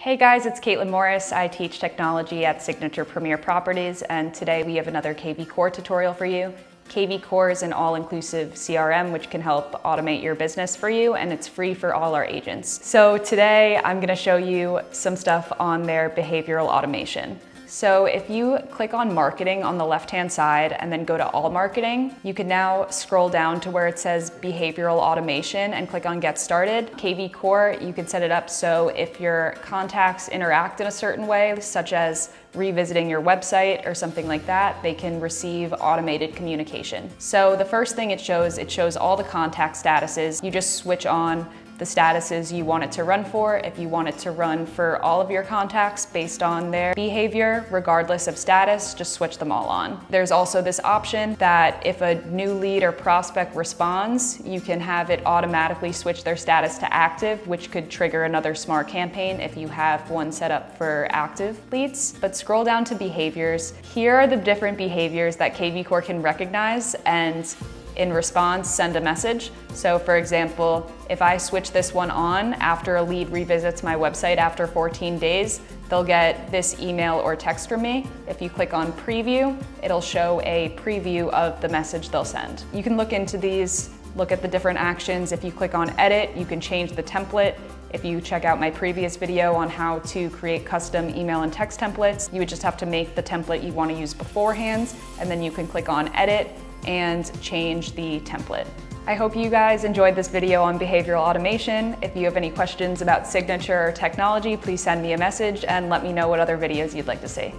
Hey guys, it's Caitlin Morris. I teach technology at Signature Premier Properties, and today we have another kvCORE tutorial for you. kvCORE is an all-inclusive CRM which can help automate your business for you, and it's free for all our agents. So today I'm going to show you some stuff on their behavioral automation. So if you click on marketing on the left-hand side and then go to all marketing, you can now scroll down to where it says behavioral automation and click on get started. kvCORE, you can set it up so if your contacts interact in a certain way, such as revisiting your website or something like that, they can receive automated communication. So the first thing it shows all the contact statuses. You just switch on the statuses you want it to run for. If you want it to run for all of your contacts based on their behavior, regardless of status, just switch them all on. There's also this option that if a new lead or prospect responds, you can have it automatically switch their status to active, which could trigger another smart campaign if you have one set up for active leads. But scroll down to behaviors. Here are the different behaviors that kvCORE can recognize and in response, send a message. So for example, if I switch this one on after a lead revisits my website after 14 days, they'll get this email or text from me. If you click on preview, it'll show a preview of the message they'll send. You can look into these, look at the different actions. If you click on edit, you can change the template. If you check out my previous video on how to create custom email and text templates, you would just have to make the template you want to use beforehand, and then you can click on edit and change the template. I hope you guys enjoyed this video on behavioral automation. If you have any questions about Signature or technology, please send me a message and let me know what other videos you'd like to see.